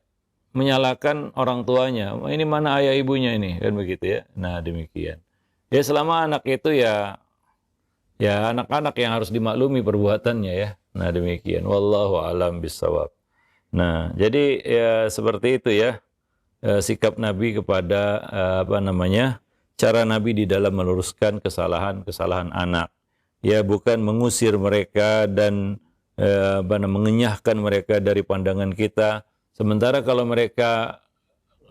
menyalahkan orang tuanya. Ini mana ayah ibunya ini, kan begitu ya. Nah, demikian. Ya selama anak itu ya anak-anak yang harus dimaklumi perbuatannya ya. Nah, demikian. Wallahu a'lam bishawab. Nah, jadi ya seperti itu ya, sikap Nabi kepada apa namanya, cara Nabi di dalam meluruskan kesalahan-kesalahan anak. Ya, bukan mengusir mereka dan mengenyahkan mereka dari pandangan kita. Sementara kalau mereka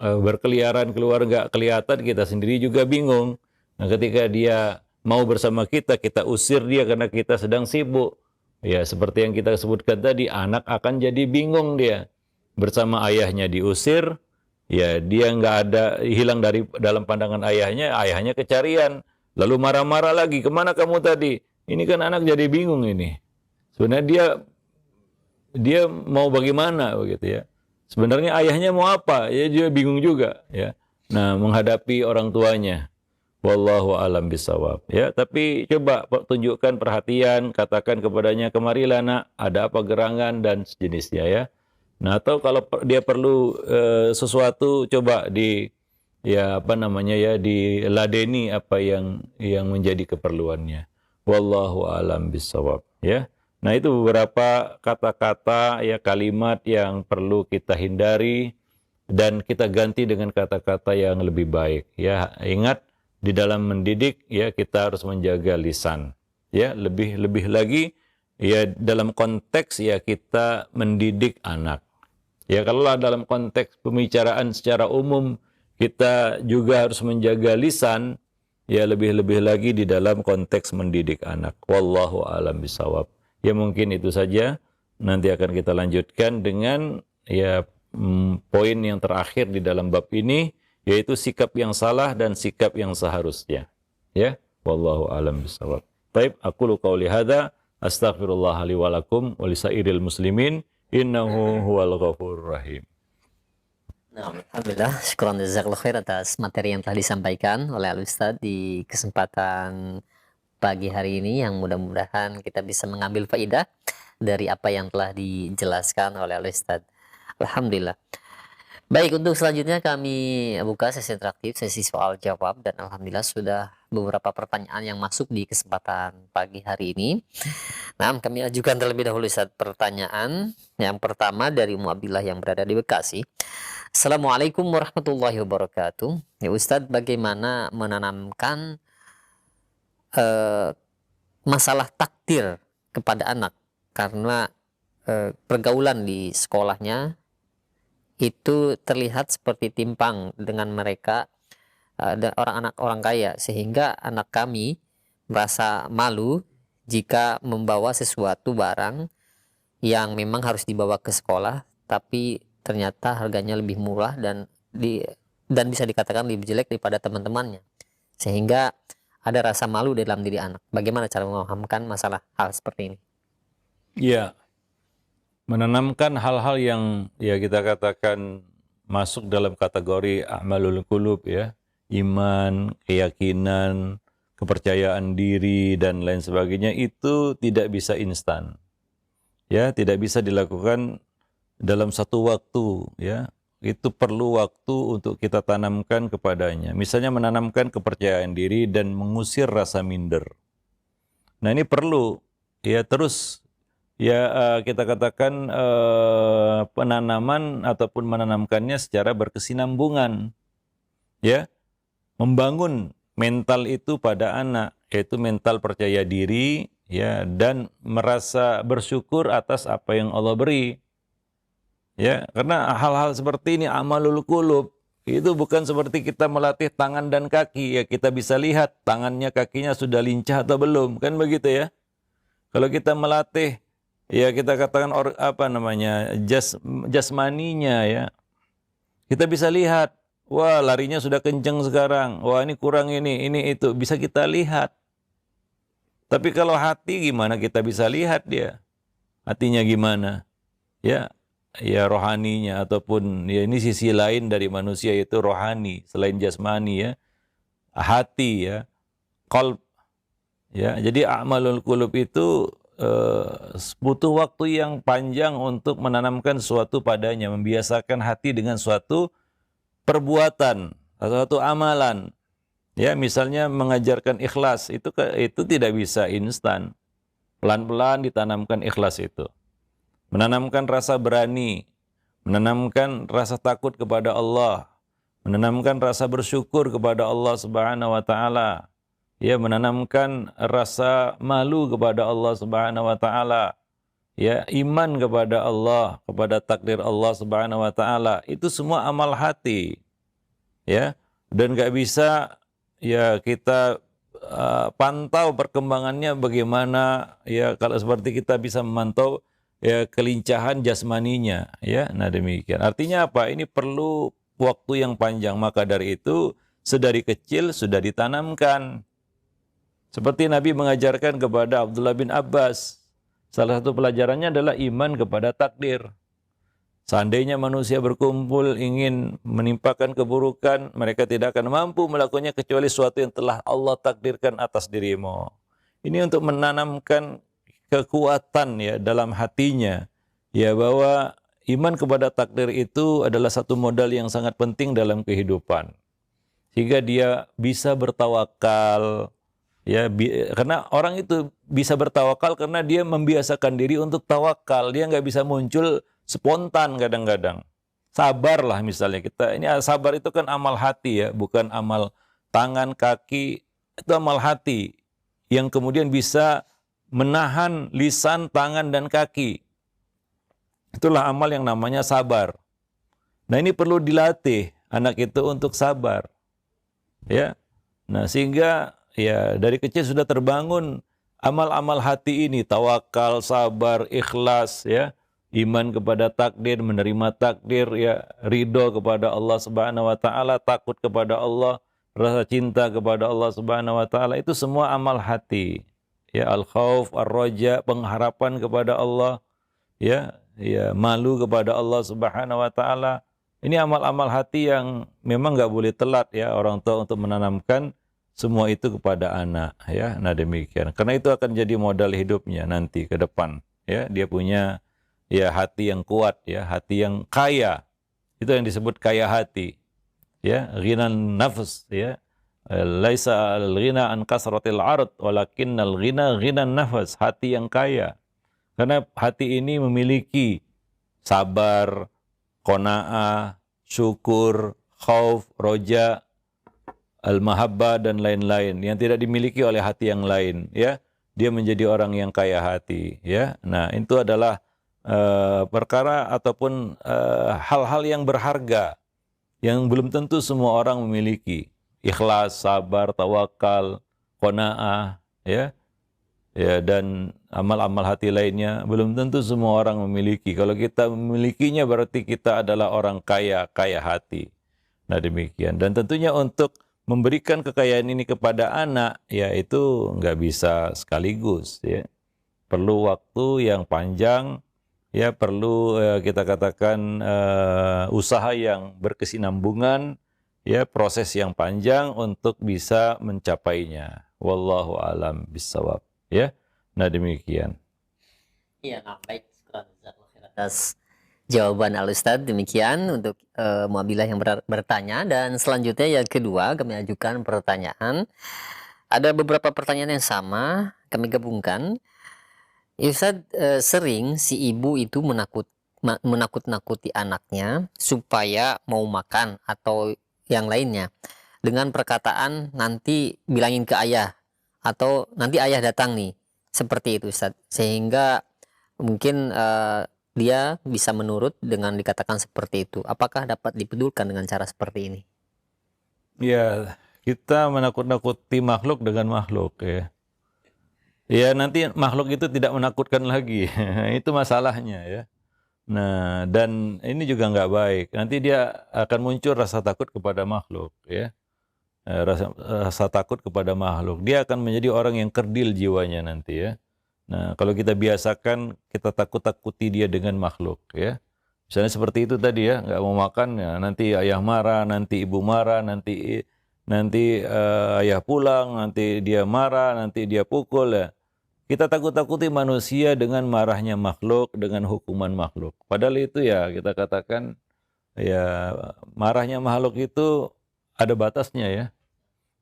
berkeliaran keluar nggak kelihatan, kita sendiri juga bingung. Nah, ketika dia mau bersama kita, kita usir dia karena kita sedang sibuk. Ya, seperti yang kita sebutkan tadi, anak akan jadi bingung dia. Bersama ayahnya diusir, ya dia nggak ada, hilang dari dalam pandangan ayahnya, ayahnya kecarian. Lalu marah-marah lagi, kemana kamu tadi? Ini kan anak jadi bingung ini. Sebenarnya dia mau bagaimana begitu ya. Sebenarnya ayahnya mau apa? Ya dia bingung juga ya. Nah, menghadapi orang tuanya. Wallahu alam bisawab. Ya, tapi coba tunjukkan perhatian, katakan kepadanya, "Kemarilah nak, ada apa gerangan?" dan sejenisnya ya. Nah, atau kalau dia perlu sesuatu, coba ya apa namanya ya, diladeni apa yang menjadi keperluannya. Wallahu alam bisawab ya. Nah, itu beberapa kata-kata ya, kalimat yang perlu kita hindari dan kita ganti dengan kata-kata yang lebih baik ya. Ingat, di dalam mendidik ya kita harus menjaga lisan. Ya, lebih lagi ya dalam konteks ya kita mendidik anak. Ya, kalau dalam konteks pembicaraan secara umum kita juga harus menjaga lisan, ya lebih-lebih lagi di dalam konteks mendidik anak. Wallahu a'lam bishawab. Ya, mungkin itu saja. Nanti akan kita lanjutkan dengan ya poin yang terakhir di dalam bab ini, yaitu sikap yang salah dan sikap yang seharusnya. Ya, wallahu a'lam bishawab. Baik, aqulu qauli hadza, astaghfirullah li wa lakum wa lisairil muslimin, innahu huwal ghafurur rahim. Nah, alhamdulillah, syukuran jazakallahu khair atas materi yang telah disampaikan oleh Al-Ustaz di kesempatan pagi hari ini, yang mudah-mudahan kita bisa mengambil faidah dari apa yang telah dijelaskan oleh Al-Ustaz. Alhamdulillah. Baik, untuk selanjutnya kami buka sesi interaktif, sesi soal jawab, dan alhamdulillah sudah beberapa pertanyaan yang masuk di kesempatan pagi hari ini. Nah, kami ajukan terlebih dahulu satu pertanyaan. Yang pertama dari Ummu Abdillah yang berada di Bekasi. Assalamualaikum warahmatullahi wabarakatuh. Ya Ustadz, bagaimana menanamkan masalah takdir kepada anak? Karena pergaulan di sekolahnya itu terlihat seperti timpang dengan mereka dan anak orang kaya, sehingga anak kami merasa malu jika membawa sesuatu barang yang memang harus dibawa ke sekolah, tapi ternyata harganya lebih murah dan bisa dikatakan lebih jelek daripada teman-temannya, sehingga ada rasa malu dalam diri anak. Bagaimana cara memahamkan masalah hal seperti ini? Ya, menanamkan hal-hal yang ya kita katakan masuk dalam kategori a'malul qulub ya, iman, keyakinan, kepercayaan diri dan lain sebagainya, itu tidak bisa instan. Ya, tidak bisa dilakukan dalam satu waktu ya. Itu perlu waktu untuk kita tanamkan kepadanya. Misalnya menanamkan kepercayaan diri dan mengusir rasa minder. Nah, ini perlu ya terus ya kita katakan penanaman ataupun menanamkannya secara berkesinambungan. Ya, membangun mental itu pada anak, yaitu mental percaya diri ya, dan merasa bersyukur atas apa yang Allah beri. Ya, karena hal-hal seperti ini amalul qulub, Itu bukan seperti kita melatih tangan dan kaki. Ya, kita bisa lihat tangannya, kakinya sudah lincah atau belum. Kan begitu ya. Kalau kita melatih, ya kita katakan jasmaninya ya. Kita bisa lihat, wah larinya sudah kenceng sekarang. Wah ini kurang ini itu. Bisa kita lihat. Tapi kalau hati gimana kita bisa lihat dia? Hatinya gimana? Ya rohaninya ataupun ya ini sisi lain dari manusia itu rohani selain jasmani ya, hati ya, qalb ya. Jadi a'malul qulub itu butuh waktu yang panjang untuk menanamkan sesuatu padanya, membiasakan hati dengan suatu perbuatan atau suatu amalan. Ya, misalnya mengajarkan ikhlas itu tidak bisa instan. Pelan-pelan ditanamkan ikhlas itu. Menanamkan rasa berani, menanamkan rasa takut kepada Allah, menanamkan rasa bersyukur kepada Allah Subhanahu wa taala. Ya, menanamkan rasa malu kepada Allah Subhanahu wa taala. Ya, iman kepada Allah, kepada takdir Allah Subhanahu wa taala. Itu semua amal hati. Ya, dan nggak bisa ya kita pantau perkembangannya bagaimana ya kalau seperti kita bisa memantau ya kelincahan jasmaninya ya. Nah demikian. Artinya apa? Ini perlu waktu yang panjang. Maka dari itu sedari kecil sudah ditanamkan. Seperti Nabi mengajarkan kepada Abdullah bin Abbas. Salah satu pelajarannya adalah iman kepada takdir. Seandainya manusia berkumpul ingin menimpakan keburukan, mereka tidak akan mampu melakukannya kecuali sesuatu yang telah Allah takdirkan atas dirimu. Ini untuk menanamkan kekuatan ya dalam hatinya ya bahwa iman kepada takdir itu adalah satu modal yang sangat penting dalam kehidupan sehingga dia bisa bertawakal ya karena orang itu bisa bertawakal karena dia membiasakan diri untuk tawakal. Dia nggak bisa muncul spontan kadang-kadang. Sabarlah misalnya kita ini sabar itu kan amal hati ya, bukan amal tangan kaki, itu amal hati yang kemudian bisa menahan lisan, tangan, dan kaki. Itulah amal yang namanya sabar. Nah ini perlu dilatih anak itu untuk sabar. Ya, nah sehingga ya dari kecil sudah terbangun amal-amal hati ini, tawakal, sabar, ikhlas, ya, iman kepada takdir, menerima takdir, ya, ridho kepada Allah Subhanahu wa taala, takut kepada Allah, rasa cinta kepada Allah Subhanahu wa taala, itu semua amal hati. Ya, al-khauf, ar-raja, pengharapan kepada Allah, ya, malu kepada Allah Subhanahu wa taala. Ini amal-amal hati yang memang nggak boleh telat ya orang tua untuk menanamkan semua itu kepada anak ya. Nah demikian. Karena itu akan jadi modal hidupnya nanti ke depan ya. Dia punya ya hati yang kuat ya, hati yang kaya. Itu yang disebut kaya hati. Ya, ghinan nafs ya. Laisa al-ghina an kasratil ard walakinnal ghina ghinan nafs, hati yang kaya. Karena hati ini memiliki sabar, qanaah, syukur, khauf, roja, al-mahabbah dan lain-lain yang tidak dimiliki oleh hati yang lain ya. Dia menjadi orang yang kaya hati ya. Nah, itu adalah perkara ataupun hal-hal yang berharga yang belum tentu semua orang memiliki. Ikhlas, sabar, tawakal, qanaah ya. Ya, dan amal-amal hati lainnya belum tentu semua orang memiliki. Kalau kita memilikinya berarti kita adalah orang kaya, kaya hati. Nah demikian. Dan tentunya untuk memberikan kekayaan ini kepada anak, ya itu nggak bisa sekaligus. Ya. Perlu waktu yang panjang, ya perlu kita katakan usaha yang berkesinambungan, ya proses yang panjang untuk bisa mencapainya. Wallahu alam bissawab. Ya, nah demikian. Iya, nah baik. Atas jawaban Al-Ustadz demikian untuk Muabilah yang bertanya. Dan selanjutnya yang kedua kami ajukan pertanyaan. Ada beberapa pertanyaan yang sama kami gabungkan. Ustadz, sering si ibu itu menakut-nakuti anaknya supaya mau makan atau yang lainnya dengan perkataan nanti bilangin ke ayah atau nanti ayah datang nih, seperti itu Ustadz. Sehingga mungkin dia bisa menurut dengan dikatakan seperti itu. Apakah dapat dibedulkan dengan cara seperti ini? Ya, kita menakut-nakuti makhluk dengan makhluk ya. Ya nanti makhluk itu tidak menakutkan lagi, itu masalahnya ya. Nah, dan ini juga nggak baik. Nanti dia akan muncul rasa takut kepada makhluk ya. Rasa takut kepada makhluk. Dia akan menjadi orang yang kerdil jiwanya nanti ya. Nah, kalau kita biasakan kita takut-takuti dia dengan makhluk ya. Misalnya seperti itu tadi ya, nggak mau makan ya, nanti ayah marah, nanti ibu marah, nanti ayah pulang, nanti dia marah, nanti dia pukul ya. Kita takut-takuti manusia dengan marahnya makhluk, dengan hukuman makhluk. Padahal itu ya kita katakan ya marahnya makhluk itu ada batasnya ya.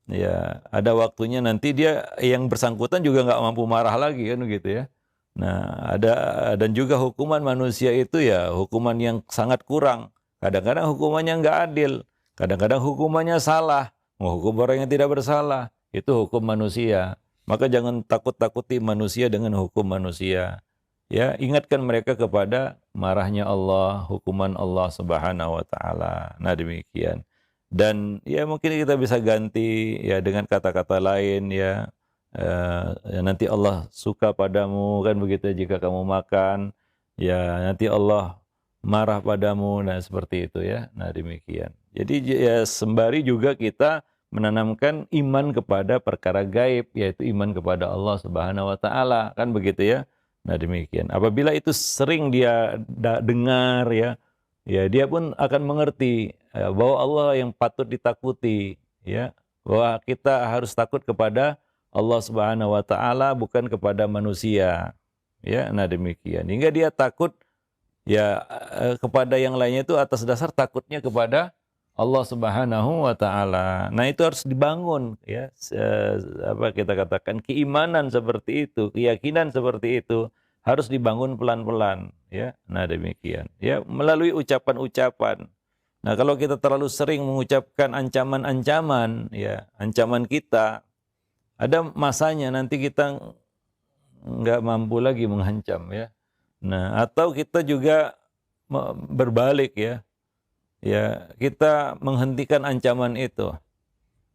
Ya, ada waktunya nanti dia yang bersangkutan juga nggak mampu marah lagi kan begitu ya. Nah, ada dan juga hukuman manusia itu ya hukuman yang sangat kurang. Kadang-kadang hukumannya nggak adil, kadang-kadang hukumannya salah, menghukum orang yang tidak bersalah. Itu hukum manusia. Maka jangan takut-takuti manusia dengan hukum manusia. Ya, ingatkan mereka kepada marahnya Allah, hukuman Allah Subhanahu wa taala. Nah, demikian. Dan ya mungkin kita bisa ganti ya dengan kata-kata lain ya. Ya nanti Allah suka padamu kan begitu jika kamu makan. Ya nanti Allah marah padamu. Nah seperti itu ya. Nah demikian. Jadi ya sembari juga kita menanamkan iman kepada perkara gaib, yaitu iman kepada Allah Subhanahu wa taala kan begitu ya. Nah demikian. Apabila itu sering dia dengar ya, ya dia pun akan mengerti bahwa Allah yang patut ditakuti ya, bahwa kita harus takut kepada Allah Subhanahu wa taala bukan kepada manusia ya. Nah demikian hingga dia takut ya kepada yang lainnya itu atas dasar takutnya kepada Allah Subhanahu wa taala. Nah itu harus dibangun ya, apa kita katakan keimanan seperti itu, keyakinan seperti itu harus dibangun pelan-pelan ya. Nah demikian ya melalui ucapan-ucapan. Nah kalau kita terlalu sering mengucapkan ancaman-ancaman ya, ancaman kita, ada masanya nanti kita nggak mampu lagi mengancam ya. Nah atau kita juga berbalik ya, ya kita menghentikan ancaman itu.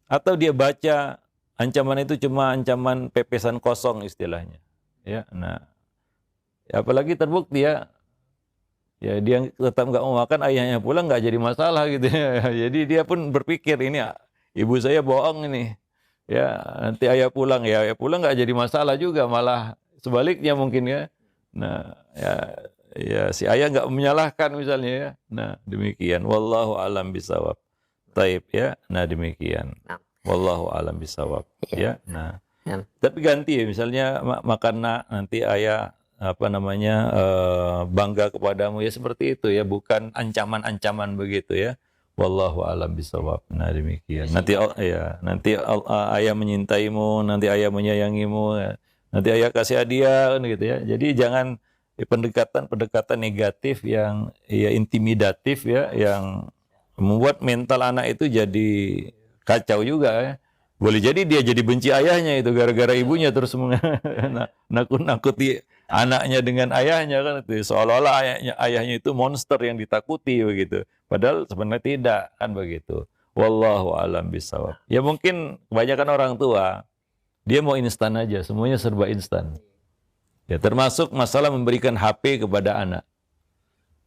Atau dia baca ancaman itu cuma ancaman pepesan kosong istilahnya ya. Nah apalagi terbukti ya, ya dia tetap nggak mau makan, ayahnya pulang nggak jadi masalah gitu ya. Jadi dia pun berpikir ini ibu saya bohong ini. Ya nanti ayah pulang ya, ayah pulang nggak jadi masalah juga, malah sebaliknya mungkin ya. Nah ya, ya si ayah nggak menyalahkan misalnya ya. Nah demikian. Wallahu alam bisawab. Taib ya. Nah demikian. Wallahu alam bisawab. Ya. Nah. Tapi ganti ya misalnya makan nanti ayah apa namanya bangga kepadamu ya seperti itu ya, bukan ancaman-ancaman begitu ya. Wallahu alam bisawab. Nah demikian. Nanti ya nanti ayah menyintaimu, nanti ayah menyayangimu, ya. Nanti ayah kasih hadiah kan gitu ya. Jadi jangan pendekatan-pendekatan negatif yang ya intimidatif ya, yang membuat mental anak itu jadi kacau juga ya. Boleh jadi dia jadi benci ayahnya itu gara-gara ibunya terus nakut-nakuti anaknya dengan ayahnya kan itu, seolah-olah ayahnya itu monster yang ditakuti begitu. Padahal sebenarnya tidak kan begitu. Wallahu alam bisawab. Ya mungkin kebanyakan orang tua dia mau instan aja, semuanya serba instan. Ya termasuk masalah memberikan HP kepada anak.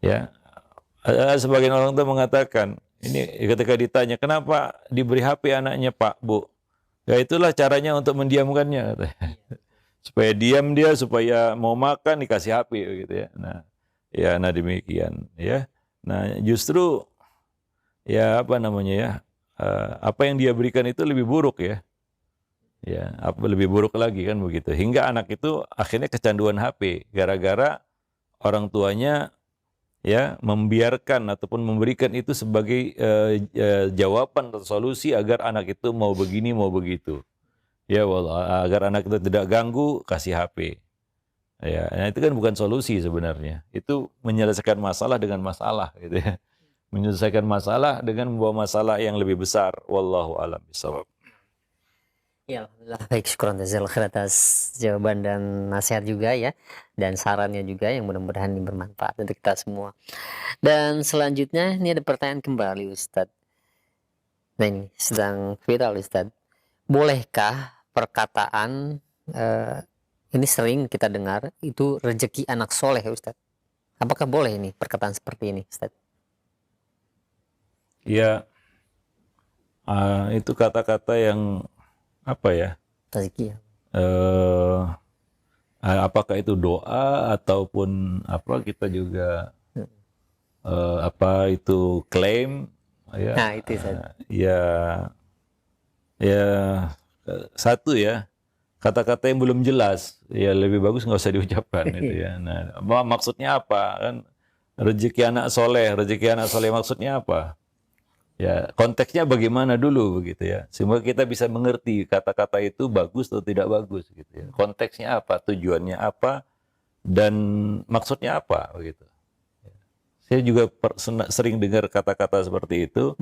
Ya. Sebagian orang tua mengatakan, ini ketika ditanya kenapa diberi HP anaknya Pak, Bu? Ya itulah caranya untuk mendiamkannya katanya. Supaya diam dia, supaya mau makan dikasih HP gitu ya. Nah demikian ya. Nah justru ya apa namanya ya, apa yang dia berikan itu lebih buruk ya. Ya, apa lebih buruk lagi kan begitu. Hingga anak itu akhirnya kecanduan HP gara-gara orang tuanya ya membiarkan ataupun memberikan itu sebagai jawaban atau solusi agar anak itu mau begini mau begitu. Ya wallah, agar anak itu tidak ganggu, kasih HP. Ya, nah itu kan bukan solusi sebenarnya. Itu menyelesaikan masalah dengan masalah gitu ya. Menyelesaikan masalah dengan membawa masalah yang lebih besar. Wallahu a'lam bishawab. Ya, alhamdulillah. Baik, syukran jazakallahu khair atas jawaban dan nasihat juga ya, dan sarannya juga yang mudah-mudahan ini bermanfaat untuk kita semua. Dan selanjutnya ini ada pertanyaan kembali Ustadz. Nah ini sedang viral Ustadz. Bolehkah perkataan ini sering kita dengar itu rezeki anak soleh ya Ustadz? Apakah boleh ini perkataan seperti ini Ustadz? Ya, itu kata-kata yang apa ya? Rezeki ya. eh Apakah itu doa ataupun apa, kita juga apa itu klaim ya. Nah itu Ustadz. Ya, ya, satu ya, kata-kata yang belum jelas ya lebih bagus nggak usah diucapkan itu ya. Nah, maksudnya apa kan, rezeki anak soleh maksudnya apa? Ya, konteksnya bagaimana dulu begitu ya, sehingga kita bisa mengerti kata-kata itu bagus atau tidak bagus gitu ya. Konteksnya apa, tujuannya apa, dan maksudnya apa begitu. Saya juga sering dengar kata-kata seperti itu.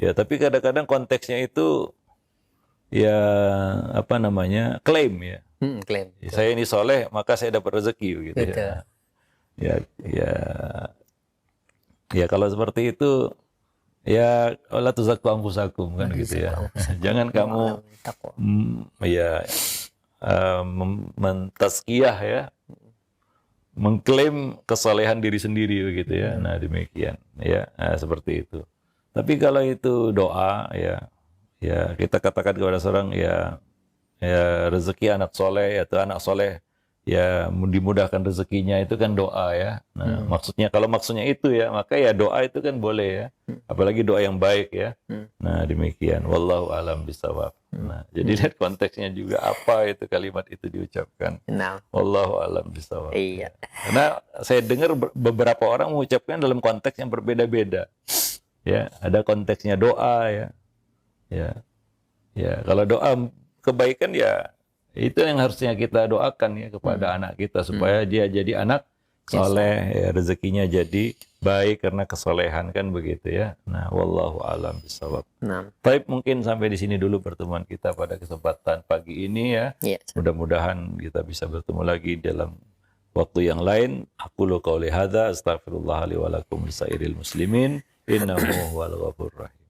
Ya, tapi kadang-kadang konteksnya itu ya apa namanya, klaim ya. Klaim. Ya, saya ini soleh maka saya dapat rezeki begitu Betul. ya. Ya, ya kalau seperti itu ya, la tuzakku anfusakum kan gitu ya. Jangan kamu mentazkiyah ya, mengklaim kesalehan diri sendiri begitu ya. Nah, demikian ya. Nah, seperti itu. Tapi kalau itu doa ya, ya kita katakan kepada seorang ya, ya rezeki anak soleh atau anak soleh ya, dimudahkan rezekinya, itu kan doa ya. Nah, maksudnya kalau maksudnya itu ya, maka ya doa itu kan boleh ya. Apalagi doa yang baik ya. Nah, demikian. Wallahu alam bisawab. Nah, jadi lihat konteksnya juga apa itu kalimat itu diucapkan. Nah, Wallahu alam bisawab. iya. Karena saya dengar beberapa orang mengucapkan dalam konteks yang berbeda-beda. Ya, ada konteksnya doa ya. Ya. Ya, kalau doa kebaikan ya itu yang harusnya kita doakan ya kepada anak kita, supaya dia jadi anak soleh, ya, rezekinya jadi baik karena kesolehan kan begitu ya. Nah, wallahu alam bisawab. Nah, Baik, mungkin sampai di sini dulu pertemuan kita pada kesempatan pagi ini ya. iya. Mudah-mudahan kita bisa bertemu lagi dalam waktu yang lain. Aqulu qouli hadza astaghfirullah li wa lakum lisairil muslimin innahu huwal ghafurur rahim.